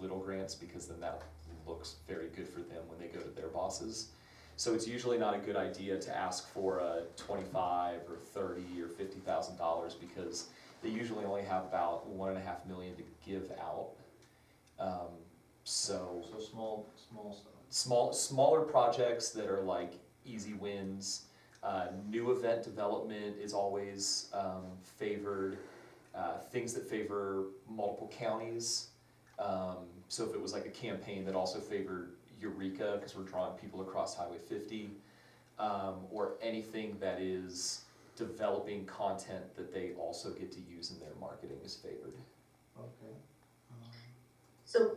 little grants, because then that looks very good for them when they go to their bosses. So it's usually not a good idea to ask for a 25 or 30 or $50,000, because they usually only have about 1.5 million to give out. So small stuff. smaller projects that are like easy wins. New event development is always favored. Things that favor multiple counties. So if it was like a campaign that also favored Eureka, because we're drawing people across Highway 50, or anything that is developing content that they also get to use in their marketing is favored. Okay. So,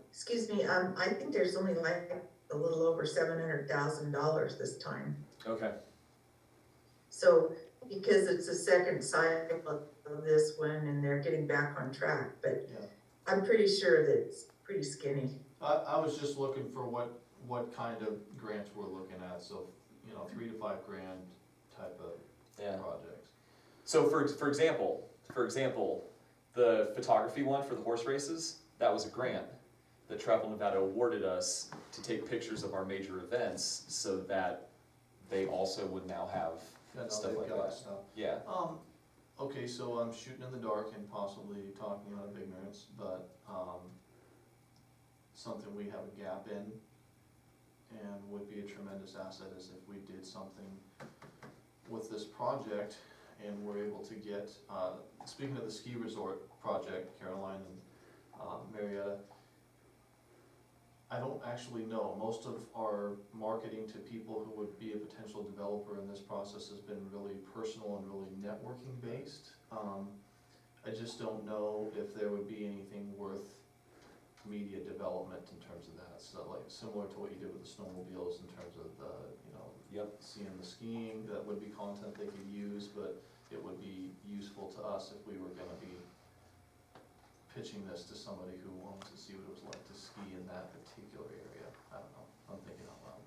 excuse me, I think there's only like a little over $700,000 this time. Okay. So, because it's the second cycle of this one and they're getting back on track, but Yeah. I'm pretty sure that it's pretty skinny. I was just looking for what kind of grants we're looking at, so, you know, $3 to $5 grand type of projects. So for example, the photography one for the horse races, that was a grant that Travel Nevada awarded us to take pictures of our major events, so that they also would now have stuff like that. Yeah. Okay, so I'm shooting in the dark and possibly talking out of ignorance, but something we have a gap in and would be a tremendous asset is if we did something with this project and we're able to get, speaking of the ski resort project, Caroline and Marietta, I don't actually know. Most of our marketing to people who would be a potential developer in this process has been really personal and really networking based. I just don't know if there would be anything worth media development in terms of that. So like similar to what you did with the snowmobiles in terms of the, you know, seeing the skiing, that would be content they could use, but it would be useful to us if we were gonna be pitching this to somebody who wanted to see what it was like to ski in that particular area. I don't know, I'm thinking out loud.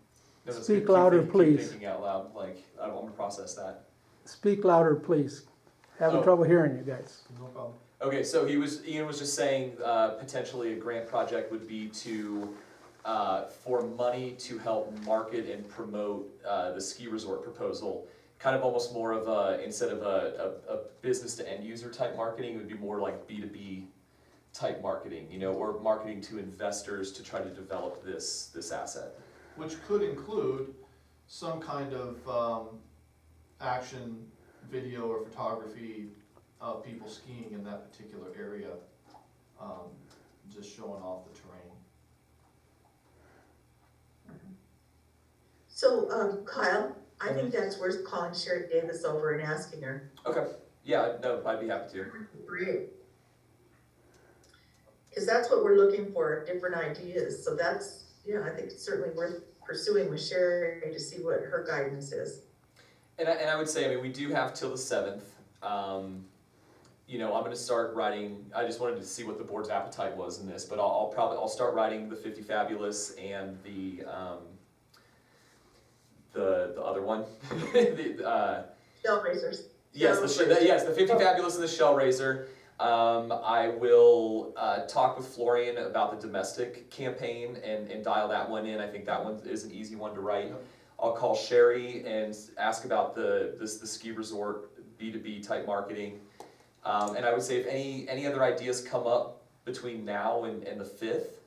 No, that's Speak good. louder, Keep please. thinking out loud, like, I want to process that. Speak louder, please. Having Oh. trouble hearing you guys. No problem. Okay, so Ian was just saying, potentially a grant project would be to, for money to help market and promote, the ski resort proposal. Kind of almost more of a, instead of a business to end user type marketing, it would be more like B2B type marketing, you know, or marketing to investors to try to develop this asset. Which could include some kind of action video or photography of people skiing in that particular area, just showing off the terrain. So, Kyle, I think that's worth calling Sherry Davis over and asking her. Okay, yeah, no, I'd be happy to. Great. Because that's what we're looking for, different ideas. So that's, yeah, I think it's certainly worth pursuing with Sherry to see what her guidance is. And I would say, I mean, we do have till the 7th. You know, I'm gonna start writing, I just wanted to see what the board's appetite was in this, but I'll start writing the 50 Fabulous and the other one. Shell raisers. Yes, the 50 Fabulous and the Shell Raiser. I will talk with Florian about the domestic campaign and dial that one in. I think that one is an easy one to write. Yep. I'll call Sherry and ask about the ski resort B2B type marketing. And I would say if any other ideas come up between now and the 5th,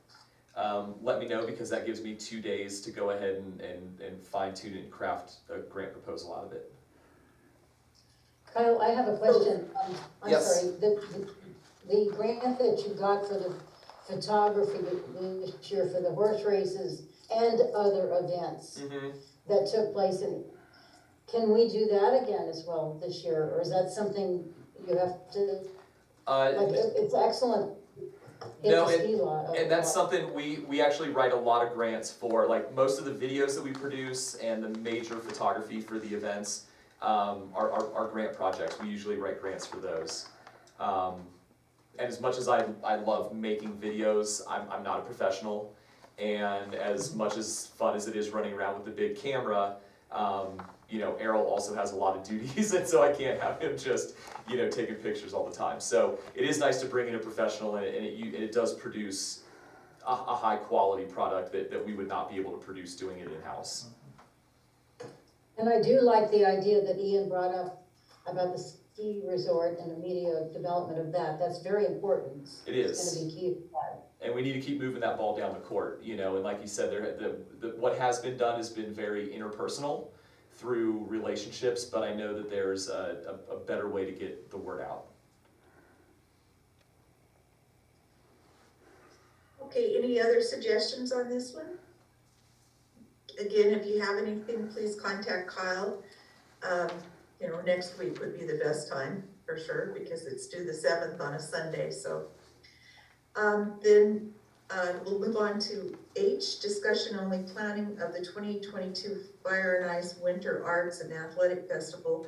let me know, because that gives me 2 days to go ahead and fine tune and craft a grant proposal out of it. Kyle, I have a question. I'm Yes. sorry, the grant that you got for the photography this year for the horse races and other events that took place can we do that again as well this year? Or is that something you have to, it's excellent. No, It's a ski lot. and that's something we actually write a lot of grants for. Like most of the videos that we produce and the major photography for the events are grant projects. We usually write grants for those. And as much as I love making videos, I'm not a professional. And as much as fun as it is running around with the big camera, Errol also has a lot of duties, and so I can't have him just, taking pictures all the time. So it is nice to bring in a professional, and it does produce a high quality product that we would not be able to produce doing it in-house. And I do like the idea that Ian brought up about the ski resort and the media development of that. That's very important. It is. It's gonna be key to that. And we need to keep moving that ball down the court, and like you said, what has been done has been very interpersonal through relationships, but I know that there's a better way to get the word out. Okay, any other suggestions on this one? Again, if you have anything, please contact Kyle. Next week would be the best time for sure, because it's due the 7th on a Sunday, so. Then we'll move on to H, discussion only planning of the 2022 Fire and Ice Winter Arts and Athletic Festival.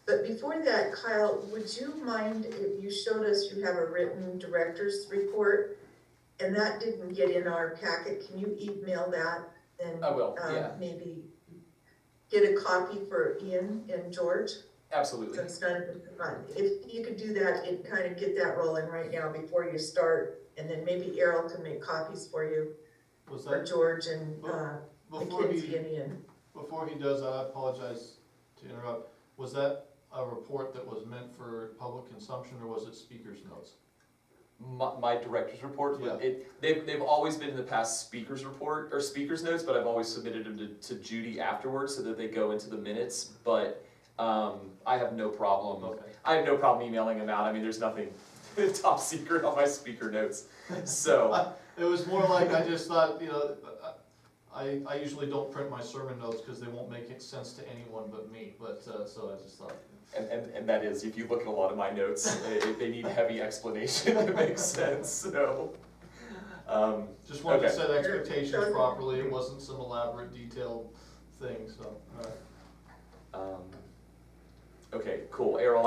But before that, Kyle, would you mind if you showed us you have a written director's report? And that didn't get in our packet, can you email that? And I will, yeah. maybe get a copy for Ian and George? Absolutely. So it's not, if you could do that and kind of get that rolling right now before you start, and then maybe Errol can make copies for you, Was for that, George and, before Mackenzie and Ian. before he does that, I apologize to interrupt, was that a report that was meant for public consumption, or was it speaker's notes? My director's reports, Yeah. they've always been in the past speaker's report, or speaker's notes, but I've always submitted them to Judy afterwards so that they go into the minutes, but, I have no problem. Okay. I have no problem emailing them out, I mean, there's nothing top secret on my speaker notes, so. It was more like, I just thought, I usually don't print my sermon notes because they won't make sense to anyone but me, but, so I just thought. And that is, if you look at a lot of my notes, they need heavy explanation to make sense, so. Just wanted to Okay. set expectations properly, it wasn't some elaborate detailed thing, so, alright. Okay, cool, Errol,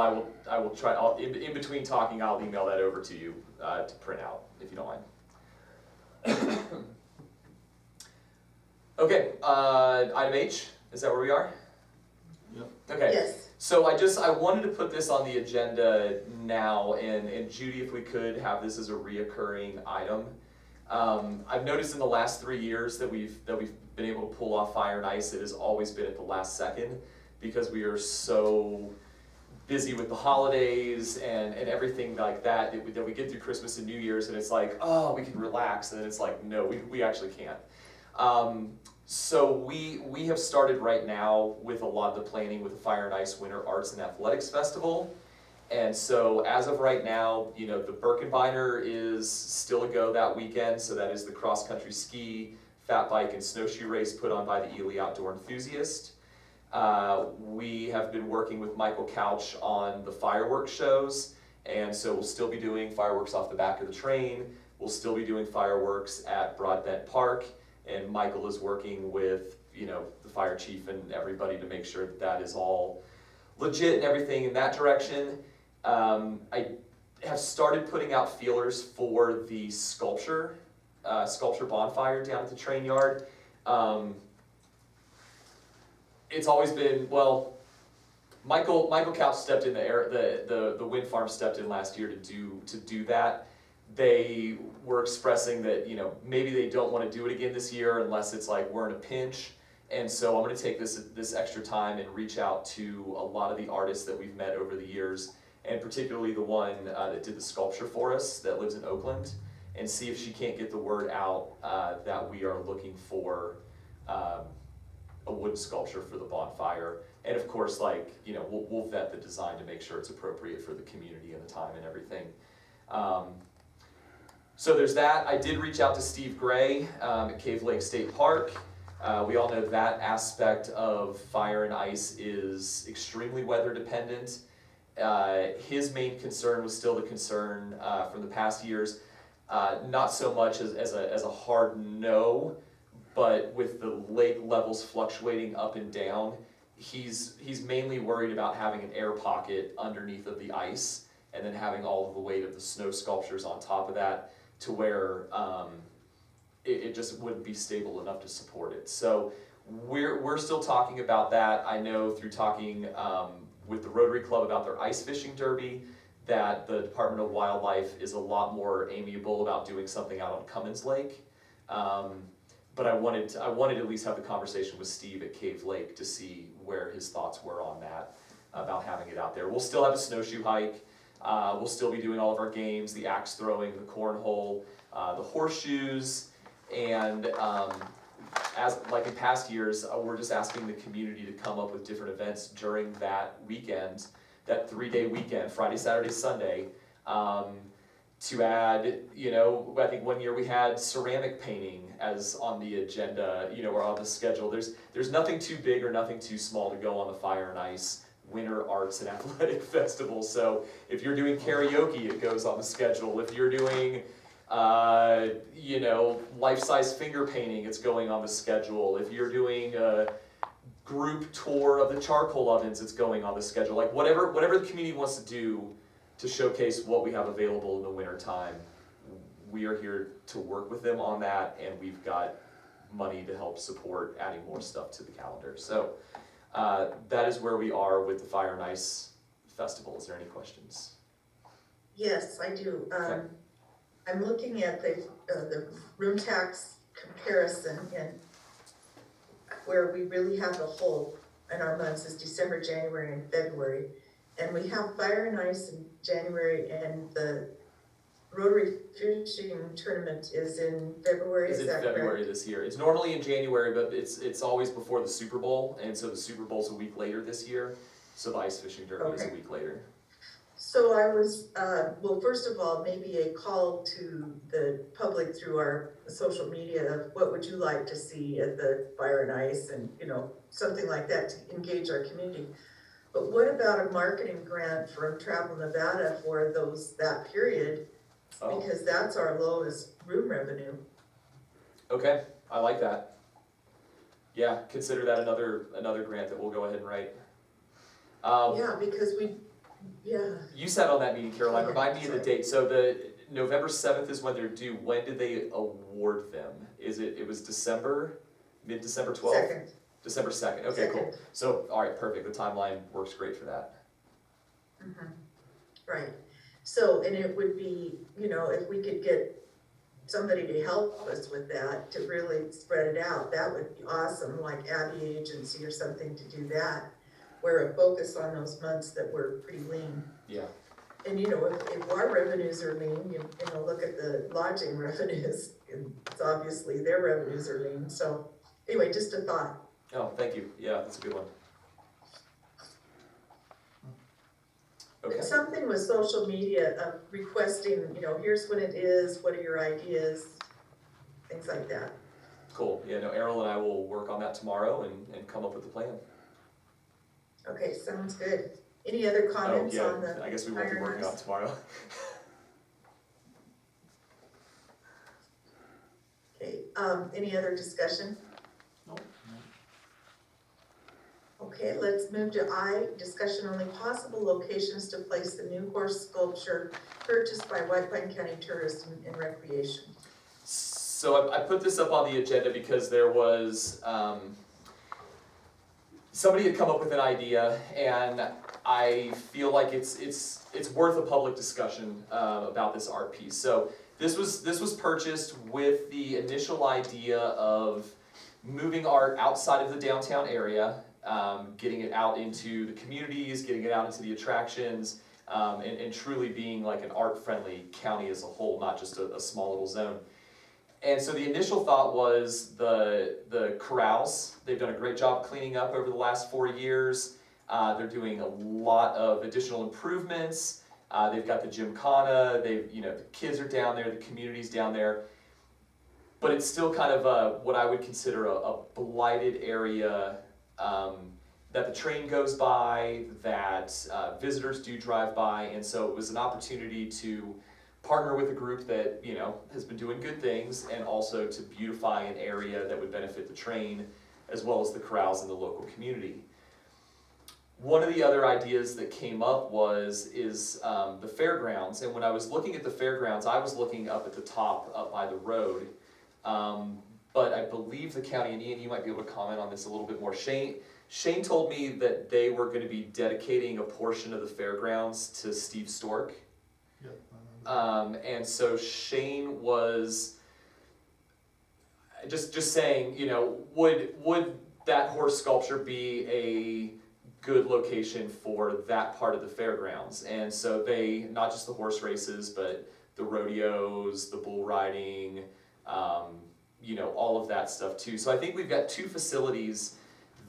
I will try, in between talking, I'll email that over to you, to print out, if you don't mind. Okay, item H, is that where we are? Yep. Okay. Yes, So I wanted to put this on the agenda now, and Judy, if we could have this as a reoccurring item. I've noticed in the last 3 years that we've been able to pull off Fire and Ice, it has always been at the last second, because we are so busy with the holidays and everything like that, that we get through Christmas and New Year's, and it's like, oh, we can relax, and then it's like, no, we actually can't. So we have started right now with a lot of the planning with the Fire and Ice Winter Arts and Athletics Festival. And so as of right now, the Birkenbeiner is still a go that weekend. So that is the cross-country ski, fat bike, and snowshoe race put on by the Ely Outdoor Enthusiast. We have been working with Michael Couch on the fireworks shows. And so we'll still be doing fireworks off the back of the train. We'll still be doing fireworks at Broadbent Park. And Michael is working with, the fire chief and everybody to make sure that is all legit and everything in that direction. I have started putting out feelers for the sculpture bonfire down at the train yard. It's always been, Michael Couch stepped in the wind farm stepped in last year to do that. They were expressing that, maybe they don't want to do it again this year unless it's like we're in a pinch. And so I'm going to take this extra time and reach out to a lot of the artists that we've met over the years, and particularly the one that did the sculpture for us that lives in Oakland, and see if she can't get the word out that we are looking for a wooden sculpture for the bonfire. And of course, we'll vet the design to make sure it's appropriate for the community and the time and everything. So there's that. I did reach out to Steve Gray at Cave Lake State Park. We all know that aspect of Fire and Ice is extremely weather dependent. His main concern was still the concern from the past years, not so much as a hard no, but with the lake levels fluctuating up and down, he's mainly worried about having an air pocket underneath of the ice, and then having all of the weight of the snow sculptures on top of that, to where it just wouldn't be stable enough to support it. So we're still talking about that. I know through talking with the Rotary Club about their ice fishing derby, that the Department of Wildlife is a lot more amiable about doing something out on Cummins Lake. But I wanted to at least have the conversation with Steve at Cave Lake to see where his thoughts were on that, about having it out there. We'll still have a snowshoe hike. We'll still be doing all of our games, the axe throwing, the cornhole, the horseshoes, and as like in past years, we're just asking the community to come up with different events during that weekend, that 3-day weekend, Friday, Saturday, Sunday, to add, you know, I think one year we had ceramic painting as on the agenda, you know, or on the schedule. There's nothing too big or nothing too small to go on the Fire and Ice Winter Arts and Athletic Festival. So if you're doing karaoke, it goes on the schedule. If you're doing you know, life-size finger painting, it's going on the schedule. If you're doing a group tour of the charcoal ovens, it's going on the schedule. Like whatever the community wants to do to showcase what we have available in the winter time, we are here to work with them on that, and we've got money to help support adding more stuff to the calendar. So that is where we are with the Fire and Ice Festival. Is there any questions? Yes, I do. Okay. I'm looking at the room tax comparison, and where we really have the hole in our months is December, January, and February. And we have Fire and Ice in January, and the Rotary Fishing Tournament is in February, Is is in that February correct? this year. It's normally in January, but it's always before the Super Bowl, and so the Super Bowl's a week later this year, so the ice fishing derby is a Okay. week later. So I was, well, first of all, maybe a call to the public through our social media of what would you like to see at the Fire and Ice, and, you know, something like that to engage our community. But what about a marketing grant from Travel Nevada for that period? Oh, Because that's our lowest room revenue. okay, I like that. Yeah, consider that another grant that we'll go ahead and write. Yeah, because yeah, You sat on that meeting, Caroline, Yeah, remind me of the sorry. date. So the November 7th is when they're due. When did they award them? It was December, mid-December 12th? second. December 2nd, okay, cool. Second. So, all right, perfect, the timeline works great for that. Mhm. Right, so, and it would be, you know, if we could get somebody to help us with that, to really spread it out, that would be awesome, like Abbey Agency or something to do that, where a focus on those months that were pretty lean. Yeah, And you know, if our revenues are lean, you know, look at the lodging revenues, and it's obviously their revenues are lean, so, anyway, just a thought. oh, thank you, yeah, that's a good one. Okay, Something with social media of requesting, you know, here's when it is, what are your ideas, things like that. cool, yeah, no, Errol and I will work on that tomorrow and come up with a plan. Okay, sounds good. Any other comments on Oh, the yeah, I guess we won't be Fire and working on Ice? it tomorrow. Okay, any other discussion? Nope. Okay, let's move to I, discussion only possible locations to place the new horse sculpture purchased by White Pine County Tourism and Recreation. So I put this up on the agenda because there was, somebody had come up with an idea, and I feel like it's worth a public discussion about this art piece. So this was purchased with the initial idea of moving art outside of the downtown area, getting it out into the communities, getting it out into the attractions, and truly being like an art-friendly county as a whole, not just a small little zone. And so the initial thought was the corrals. They've done a great job cleaning up over the last 4 years. They're doing a lot of additional improvements. They've got the gymkhana. The kids are down there, the community's down there. But it's still kind of what I would consider a blighted area that the train goes by, that visitors do drive by, and so it was an opportunity to partner with a group that has been doing good things, and also to beautify an area that would benefit the train as well as the corrals in the local community. One of the other ideas that came up is the fairgrounds, and when I was looking at the fairgrounds, I was looking up at the top, up by the road. but I believe the county, and Ian, you might be able to comment on this a little bit more. Shane told me that they were gonna be dedicating a portion of the fairgrounds to Steve Stork. Yep, I remember. And so Shane was just saying, you know, would that horse sculpture be a good location for that part of the fairgrounds? And so they, not just the horse races, but the rodeos, the bull riding, you know, all of that stuff too. So I think we've got two facilities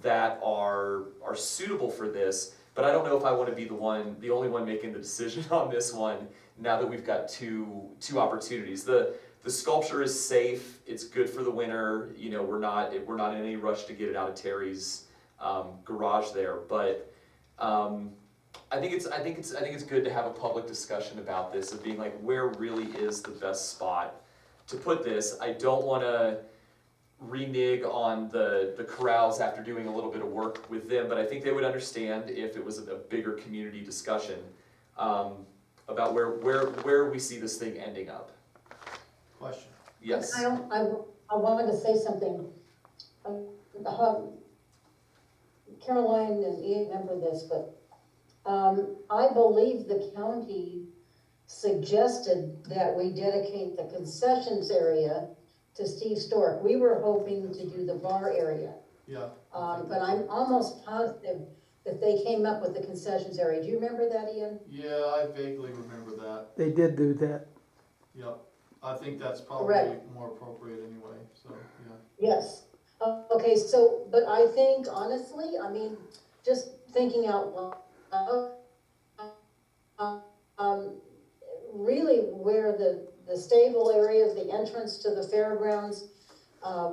that are suitable for this, but I don't know if I wanna be the only one making the decision on this one, now that we've got two opportunities. The sculpture is safe, it's good for the winter, you know, we're not in any rush to get it out of Terry's garage there, but I think it's good to have a public discussion about this, of being like, where really is the best spot to put this. I don't wanna renege on the corrals after doing a little bit of work with them, but I think they would understand if it was a bigger community discussion about where we see this thing ending up. Question. Yes. I wanted to say something. Caroline and Ian remember this, but I believe the county suggested that we dedicate the concessions area to Steve Stork. We were hoping to do the bar area, Yeah. but I'm almost positive that they came up with the concessions area. Do you remember that, Ian? Yeah, I vaguely remember that. They did do that. Yep. I think that's probably Correct. more appropriate anyway, so, yeah. Yes. Okay, so, but I think honestly, I mean, just thinking out loud, really where the stable area, the entrance to the fairgrounds,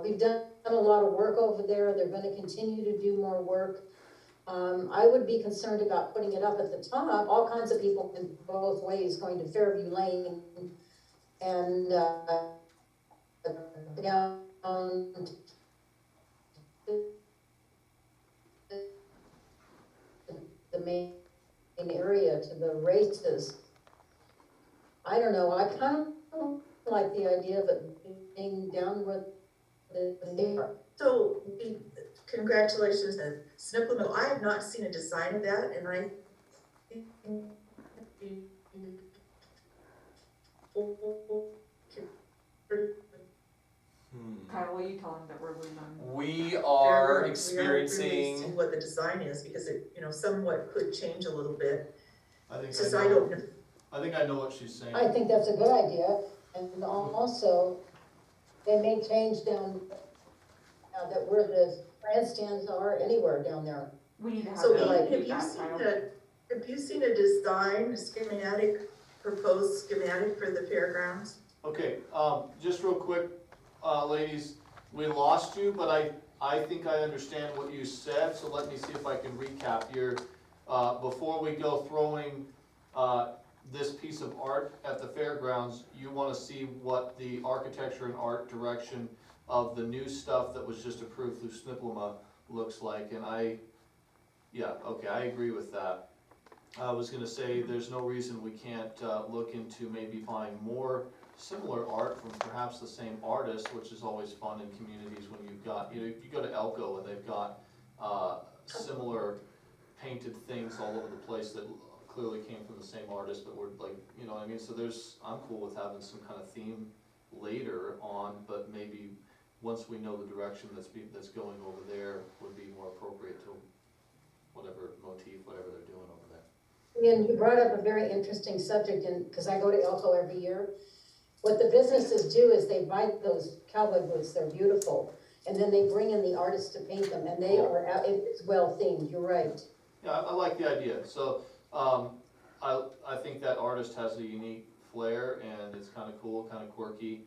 we've done a lot of work over there. They're gonna continue to do more work. I would be concerned about putting it up at the top. All kinds of people in both ways going to Fairview Lane and, down the main area to the races. I don't know, I kind of like the idea of it being down where they are. So, congratulations to Snippleman. I have not seen a design of that, and I think Kyle, will you tell him that we're waiting on? We We're are really experiencing. see what the design is, because it, you know, somewhat could change a little bit. I think It's just, I I don't know, know. I think I know what she's saying. I think that's a good idea, and also, they may change down, that where the grandstands are, anywhere down there. We need to have So them Ian, do have you that, seen Kyle. have you seen a design, a schematic, proposed schematic for the fairgrounds? Okay, just real quick, ladies, we lost you, but I think I understand what you said, so let me see if I can recap here. Before we go throwing, this piece of art at the fairgrounds, you wanna see what the architecture and art direction of the new stuff that was just approved through SNPLMA looks like, and yeah, okay, I agree with that. I was gonna say, there's no reason we can't, look into maybe buying more similar art from perhaps the same artist, which is always fun in communities when you've got, you know, if you go to Elko and they've got, similar painted things all over the place that clearly came from the same artist, but were like, you know what I mean, so I'm cool with having some kind of theme later on, but maybe once we know the direction that's going over there would be more appropriate to whatever motif, whatever they're doing over there. And you brought up a very interesting subject, and, because I go to Elko every year. What the businesses do is they buy those cowboy boots, they're beautiful, and then they bring in the artists to paint them, and they are, it's well themed, you're right. Yeah, I like the idea, so, I think that artist has a unique flair, and it's kinda cool, kinda quirky,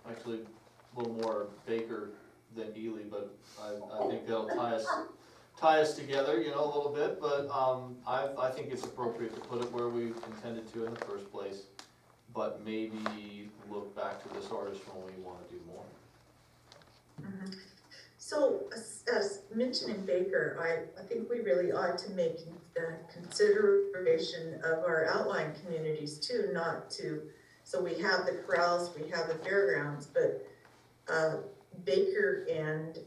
actually a little more Baker than Ely, but I think that'll tie us together, you know, a little bit, but, I think it's appropriate to put it where we intended to in the first place, but maybe look back to this artist when we wanna do more. So, as mentioning Baker, I think we really ought to make consideration of our outlying communities too, not to, so we have the corrals, we have the fairgrounds, but Baker and,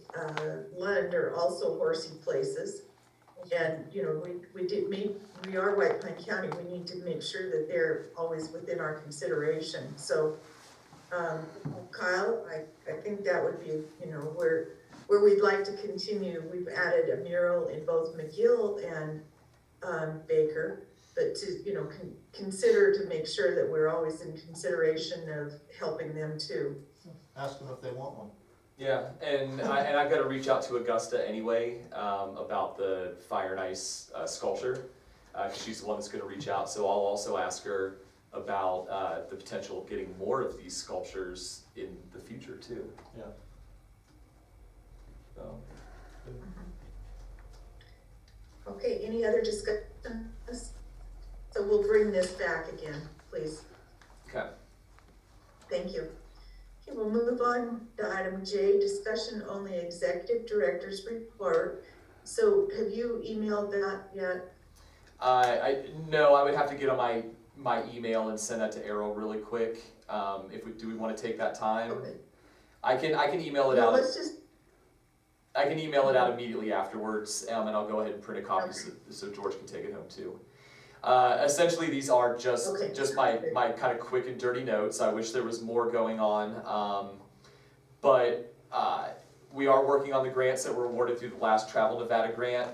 Lund are also horsey places. And, you know, we are White Pine County, we need to make sure that they're always within our consideration, so, Kyle, I think that would be, you know, where we'd like to continue. We've added a mural in both McGill and, Baker, but to, you know, consider to make sure that we're always in consideration of helping them too. Ask them if they want one. Yeah, and I've got to reach out to Augusta anyway, about the fire and ice sculpture, because she's the one that's going to reach out, so I'll also ask her about the potential of getting more of these sculptures in the future too. Yeah. So, Okay, any other discussion? So we'll bring this back again, please. okay. Thank you. Okay, we'll move on to item J, discussion only executive director's report. So have you emailed that yet? No, I would have to get on my email and send that to Errol really quick. Do we want to take that time? Okay. I can email it No, out. let's just, I can email it out immediately afterwards, and I'll go ahead and print a copy so George can take it home too. Essentially, these are just my kind of quick and dirty notes. I wish there was more going on, but we are working on the grants that were awarded through the last Travel Nevada grant.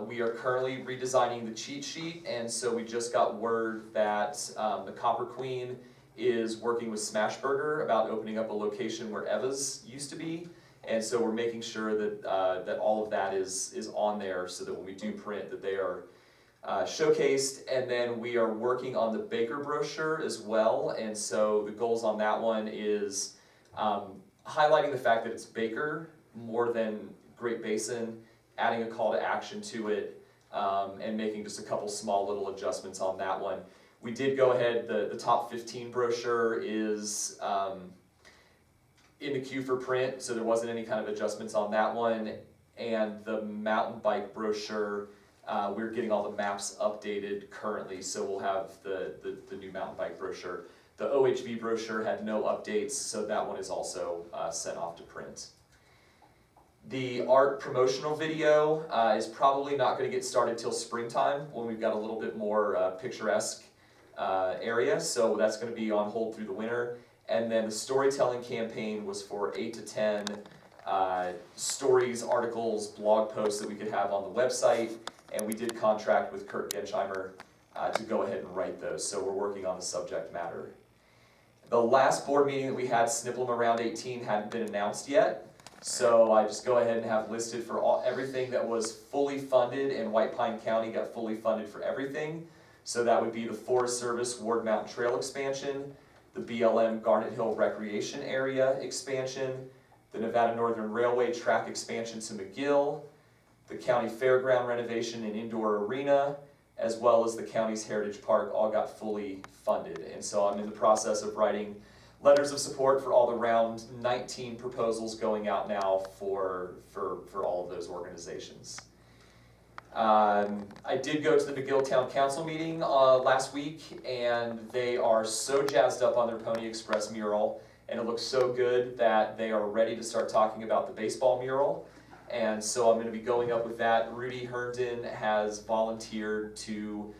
We are currently redesigning the cheat sheet, and so we just got word that the Copper Queen is working with Smashburger about opening up a location where Eva's used to be. And so we're making sure that that all of that is on there so that when we do print that they are showcased. And then we are working on the Baker brochure as well. And so the goals on that one is highlighting the fact that it's Baker more than Great Basin, adding a call to action to it, and making just a couple small little adjustments on that one. We did go ahead, the top 15 brochure is in the queue for print, so there wasn't any kind of adjustments on that one. And the mountain bike brochure, we're getting all the maps updated currently, so we'll have the new mountain bike brochure. The OHV brochure had no updates, so that one is also sent off to print. The art promotional video is probably not going to get started till springtime when we've got a little bit more picturesque area, so that's going to be on hold through the winter. And then the storytelling campaign was for 8 to 10 stories, articles, blog posts that we could have on the website, and we did contract with Kurt Gensheimer to go ahead and write those, so we're working on the subject matter. The last board meeting that we had, SNPLM Around 18, hadn't been announced yet, so I just go ahead and have listed for everything that was fully funded, and White Pine County got fully funded for everything. So that would be the Forest Service Ward Mountain Trail expansion, the BLM Garnet Hill Recreation Area expansion, the Nevada Northern Railway track expansion to McGill, the county fairground renovation and indoor arena, as well as the county's Heritage Park, all got fully funded. And so I'm in the process of writing letters of support for all the round 19 proposals going out now for all of those organizations. I did go to the McGill Town Council meeting last week, and they are so jazzed up on their Pony Express mural, and it looks so good that they are ready to start talking about the baseball mural. And so I'm going to be going up with that. Rudy Herndon has volunteered to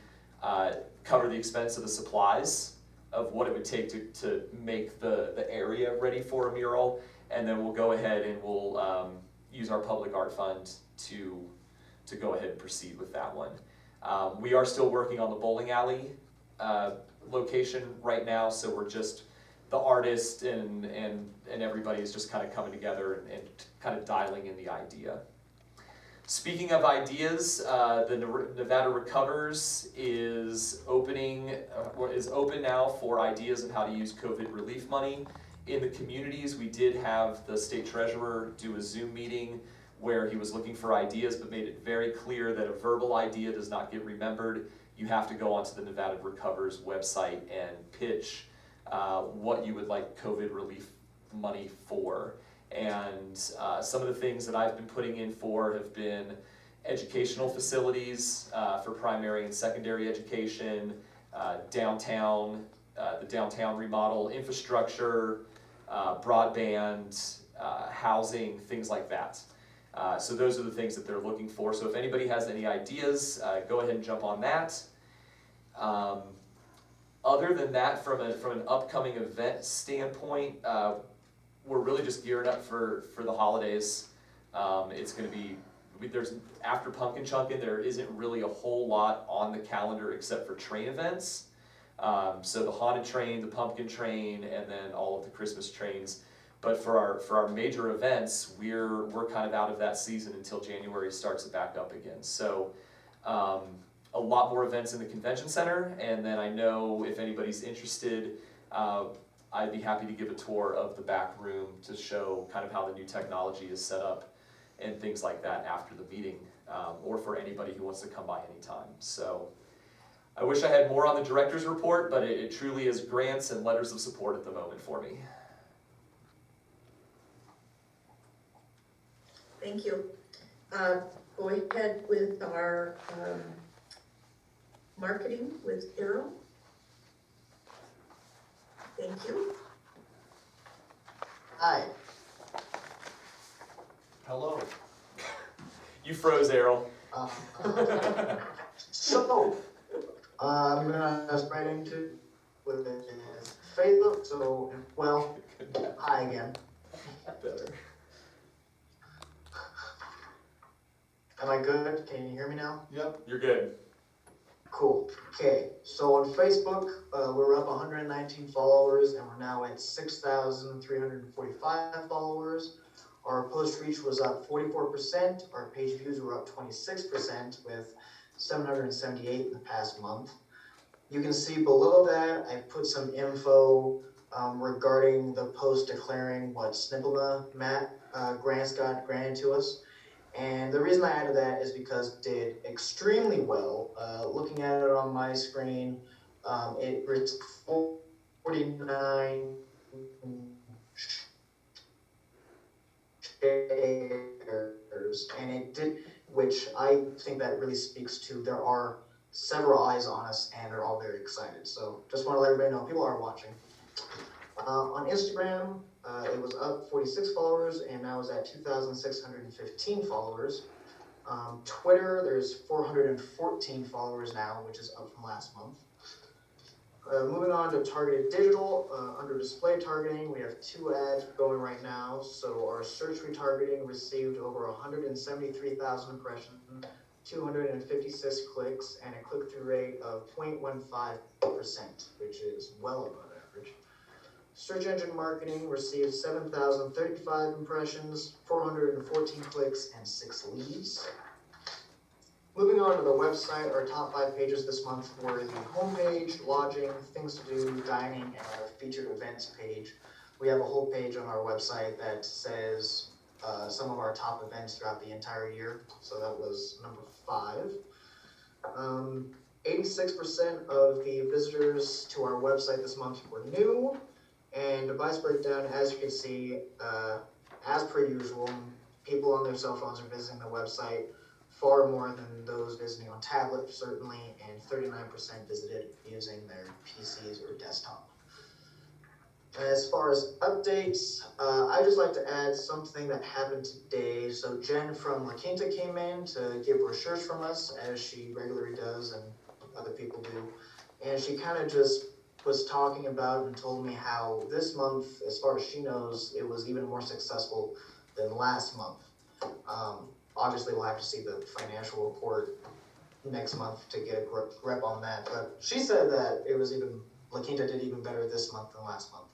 cover the expense of the supplies of what it would take to make the area ready for a mural, and then we'll go ahead and we'll use our public art fund to go ahead and proceed with that one. We are still working on the bowling alley location right now, so we're just, the artist and everybody is just kind of coming together and kind of dialing in the idea. Speaking of ideas, the Nevada Recovers is open now for ideas of how to use COVID relief money in the communities. We did have the state treasurer do a Zoom meeting where he was looking for ideas, but made it very clear that a verbal idea does not get remembered. You have to go onto the Nevada Recovers website and pitch what you would like COVID relief money for. And some of the things that I've been putting in for have been educational facilities for primary and secondary education, downtown, the downtown remodel, infrastructure, broadband, housing, things like that. So those are the things that they're looking for. So if anybody has any ideas, go ahead and jump on that. Other than that, from an upcoming event standpoint, we're really just gearing up for the holidays. It's going to be, there's, after Pumpkin Chunkin', there isn't really a whole lot on the calendar except for train events. So the haunted train, the pumpkin train, and then all of the Christmas trains. But for our major events, we're kind of out of that season until January starts it back up again. So a lot more events in the convention center, and then I know if anybody's interested, I'd be happy to give a tour of the back room to show kind of how the new technology is set up and things like that after the meeting, or for anybody who wants to come by anytime. So I wish I had more on the director's report, but it truly is grants and letters of support at the moment for me. Thank you. Go ahead with our marketing with Arrow. Thank you. Hi. Hello. You froze, Errol. So, I'm gonna spread into with Facebook. So, well, hi again. Better. Am I good? Can you hear me now? Yep. You're good. Cool. Okay. So on Facebook, we're up 119 followers, and we're now at 6,345 followers. Our post reach was up 44%. Our page views were up 26%, with 778 in the past month. You can see below that, I put some info regarding the post declaring what SNPLMA grants got granted to us. And the reason I added that is because it did extremely well. Looking at it on my screen, it reached 49 shares, and it did, which I think that really speaks to there are several eyes on us, and they're all very excited. So just want to let everybody know people are watching. On Instagram, it was up 46 followers, and now is at 2,615 followers. Twitter, there's 414 followers now, which is up from last month. Moving on to targeted digital, under display targeting, we have 2 ads going right now. So our search retargeting received over 173,000 impressions, 256 clicks, and a click-through rate of 0.15%, which is well above average. Search engine marketing received 7,035 impressions, 414 clicks, and 6 leads. Moving on to the website, our top 5 pages this month were the homepage, lodging, things to do, dining, and our featured events page. We have a whole page on our website that says some of our top events throughout the entire year. So that was number 5. 86% of the visitors to our website this month were new. And device breakdown, as you can see, as per usual, people on their cell phones are visiting the website far more than those visiting on tablet, certainly, and 39% visited using their PCs or desktop. As far as updates, I'd just like to add something that happened today. So Jen from La Quinta came in to give brochures from us, as she regularly does and other people do. And she kind of just was talking about and told me how this month, as far as she knows, it was even more successful than last month. Obviously, we'll have to see the financial report next month to get a grip on that. But she said that it was even, La Quinta did even better this month than last month.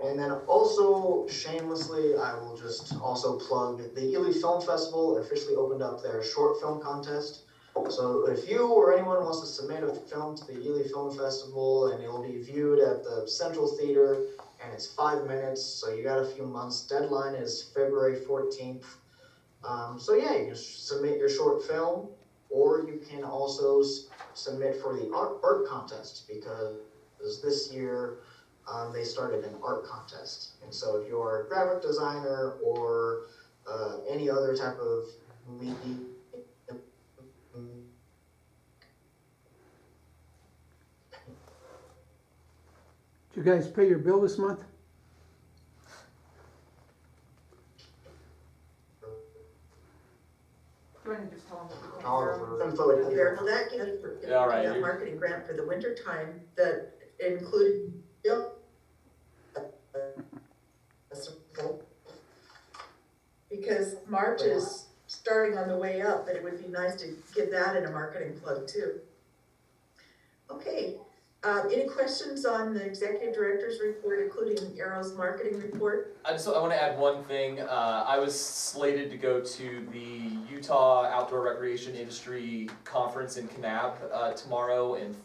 And then also, shamelessly, I will just also plug the Ely Film Festival officially opened up their short film contest. So if you or anyone wants to submit a film to the Ely Film Festival, and it will be viewed at the Central Theater, and it's 5 minutes, so you got a few months. Deadline is February 14th. So yeah, you can submit your short film, or you can also submit for the art contest, because this year they started an art contest. And so if you're a graphic designer or any other type of media, Did you guys pay your bill this month? Do I need to just tell them that we can't I'll hear 'em? info it There, here. well, that gives, if Yeah, all right, that you're- marketing grant for the winter time that included, because March is starting on the way up, but it would be nice to give that in a marketing plug too. Okay, any questions on the executive director's report, including Arrow's marketing report? I wanna add one thing, I was slated to go to the Utah Outdoor Recreation Industry Conference in Kanab, tomorrow and